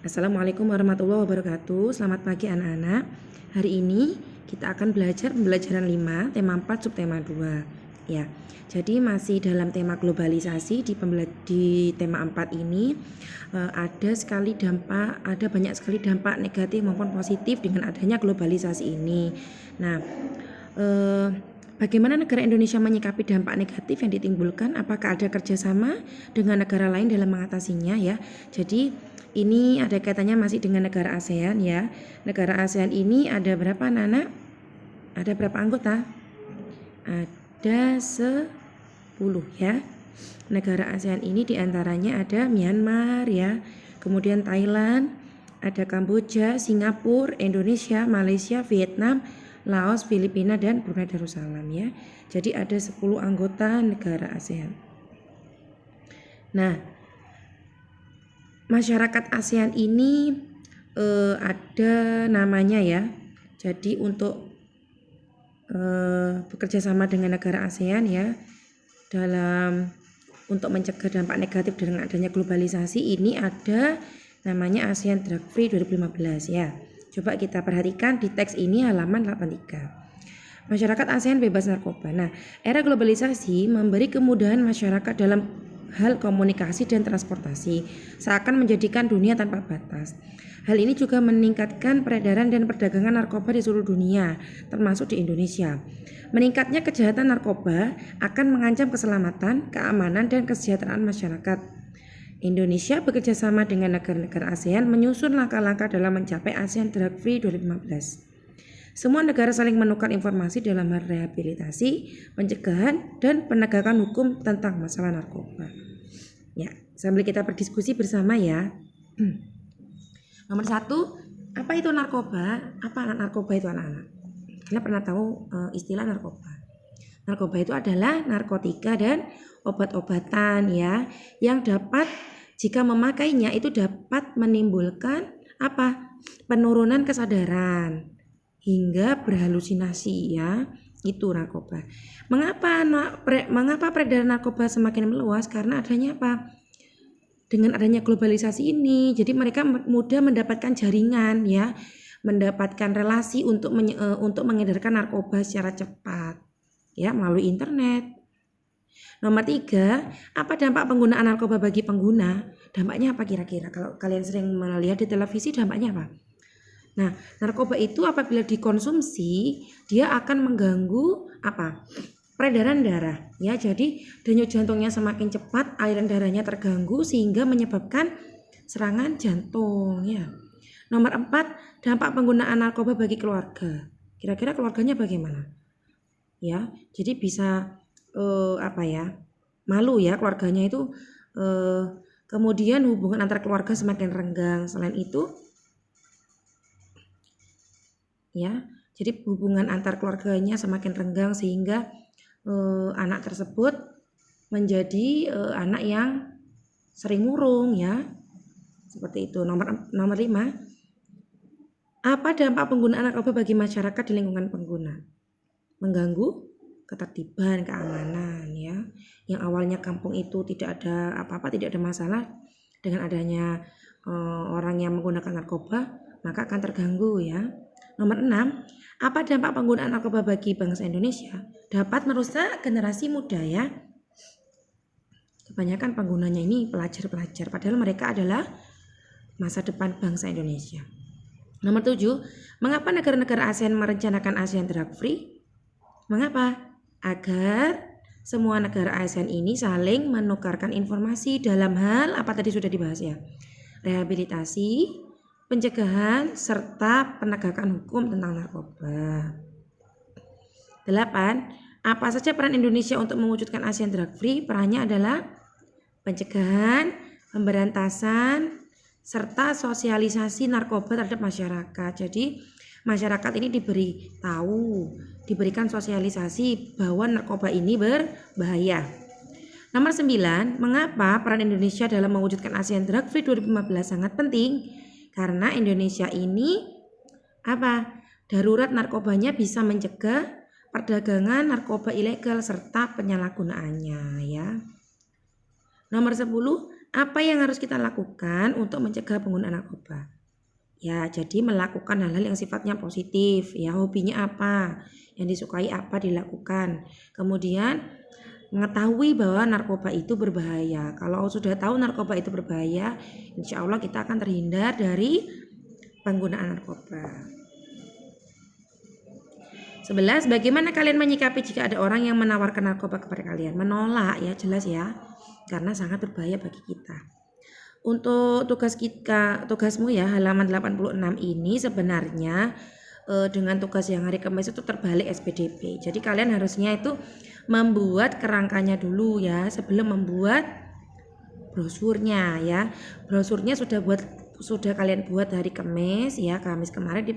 Assalamualaikum warahmatullahi wabarakatuh. Selamat pagi anak-anak. Hari ini kita akan belajar pembelajaran 5, tema 4, subtema 2. Ya. Jadi masih dalam tema globalisasi di tema 4 ini ada banyak sekali dampak negatif maupun positif dengan adanya globalisasi ini. Nah, bagaimana negara Indonesia menyikapi dampak negatif yang ditimbulkan? Apakah ada kerjasama dengan negara lain dalam mengatasinya ya? Jadi ini ada kaitannya masih dengan negara ASEAN ya. Negara ASEAN ini ada berapa anak-anak? Ada berapa anggota? Ada 10 ya. Negara ASEAN ini diantaranya ada Myanmar ya. Kemudian Thailand, ada Kamboja, Singapura, Indonesia, Malaysia, Vietnam, Laos, Filipina, dan Brunei Darussalam ya. Jadi ada 10 anggota negara ASEAN. Nah, masyarakat ASEAN ini ada namanya ya. Jadi untuk bekerja sama dengan negara ASEAN ya untuk mencegah dampak negatif dengan adanya globalisasi ini ada namanya ASEAN Drug Free 2015 ya. Coba kita perhatikan di teks ini halaman 83. Masyarakat ASEAN bebas narkoba. Nah, era globalisasi memberi kemudahan masyarakat dalam hal komunikasi dan transportasi, seakan menjadikan dunia tanpa batas. Hal ini juga meningkatkan peredaran dan perdagangan narkoba di seluruh dunia, termasuk di Indonesia. Meningkatnya kejahatan narkoba akan mengancam keselamatan, keamanan, dan kesejahteraan masyarakat. Indonesia bekerjasama dengan negara-negara ASEAN menyusun langkah-langkah dalam mencapai ASEAN Drug Free 2015. Semua negara saling menukar informasi dalam hal rehabilitasi, pencegahan, dan penegakan hukum tentang masalah narkoba. Ya, sambil kita berdiskusi bersama ya. Nomor 1, apa itu narkoba? Apa narkoba itu anak-anak? Kalian pernah tahu istilah narkoba? Narkoba itu adalah narkotika dan obat-obatan ya, yang dapat jika memakainya itu dapat menimbulkan apa? Penurunan kesadaran hingga berhalusinasi ya, itu narkoba. Mengapa peredaran narkoba semakin meluas? Karena adanya apa? Dengan adanya globalisasi ini, jadi mereka mudah mendapatkan jaringan ya, mendapatkan relasi untuk mengedarkan narkoba secara cepat ya melalui internet. Nomor 3, apa dampak penggunaan narkoba bagi pengguna? Dampaknya apa kira-kira? Kalau kalian sering melihat di televisi, dampaknya apa? Nah, narkoba itu apabila dikonsumsi, dia akan mengganggu apa? Peredaran darah. Ya, jadi denyut jantungnya semakin cepat, aliran darahnya terganggu sehingga menyebabkan serangan jantung. Ya. Nomor 4, dampak penggunaan narkoba bagi keluarga. Kira-kira keluarganya bagaimana? Ya, jadi bisa malu ya keluarganya itu. Kemudian hubungan antar keluarga semakin renggang. Selain itu, ya, jadi hubungan antar keluarganya semakin renggang sehingga anak tersebut menjadi anak yang sering murung ya, seperti itu. Nomor 5, apa dampak penggunaan narkoba bagi masyarakat di lingkungan pengguna? Mengganggu ketertiban, keamanan ya. Yang awalnya kampung itu tidak ada apa-apa, tidak ada masalah, dengan adanya orang yang menggunakan narkoba maka akan terganggu ya. Nomor 6, apa dampak penggunaan narkoba bagi bangsa Indonesia? Dapat merusak generasi muda ya. Kebanyakan penggunanya ini pelajar-pelajar, padahal mereka adalah masa depan bangsa Indonesia. Nomor 7, mengapa negara-negara ASEAN merencanakan ASEAN Drug Free? Mengapa? Agar semua negara ASEAN ini saling menukarkan informasi dalam hal apa tadi sudah dibahas ya. Rehabilitasi, pencegahan, serta penegakan hukum tentang narkoba. 8. Apa saja peran Indonesia untuk mewujudkan ASEAN Drug Free? Perannya adalah pencegahan, pemberantasan, serta sosialisasi narkoba terhadap masyarakat. Jadi masyarakat ini diberikan sosialisasi bahwa narkoba ini berbahaya. Nomor 9, mengapa peran Indonesia dalam mewujudkan ASEAN Drug Free 2015 sangat penting? Karena Indonesia ini darurat narkobanya bisa mencegah perdagangan narkoba ilegal serta penyalahgunaannya ya. Nomor 10, Apa yang harus kita lakukan untuk mencegah penggunaan narkoba? Ya, jadi melakukan hal-hal yang sifatnya positif, ya hobinya apa, yang disukai apa dilakukan. Kemudian mengetahui bahwa narkoba itu berbahaya. Kalau sudah tahu narkoba itu berbahaya, insya Allah kita akan terhindar dari penggunaan narkoba. 11. Bagaimana kalian menyikapi jika ada orang yang menawarkan narkoba kepada kalian? Menolak ya, jelas ya, karena sangat berbahaya bagi kita. Untuk tugasmu ya, halaman 86 ini sebenarnya dengan tugas yang hari Kamis itu terbalik SPDP. Jadi kalian harusnya itu membuat kerangkanya dulu ya sebelum membuat brosurnya ya. Brosurnya sudah kalian buat hari Kamis ya, Kamis kemarin di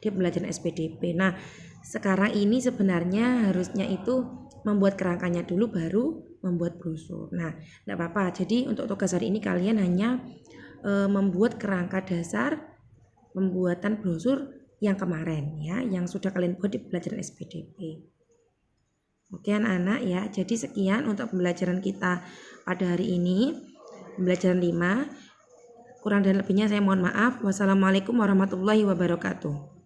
pembelajaran SPDP. Nah, sekarang ini sebenarnya harusnya itu membuat kerangkanya dulu baru membuat brosur. Nah, tidak apa-apa. Jadi untuk tugas hari ini kalian hanya membuat kerangka dasar pembuatan brosur yang kemarin ya, yang sudah kalian buat di pembelajaran SPDP. Oke anak-anak ya, jadi sekian untuk pembelajaran kita pada hari ini, pembelajaran 5. Kurang dan lebihnya saya mohon maaf. Wassalamualaikum warahmatullahi wabarakatuh.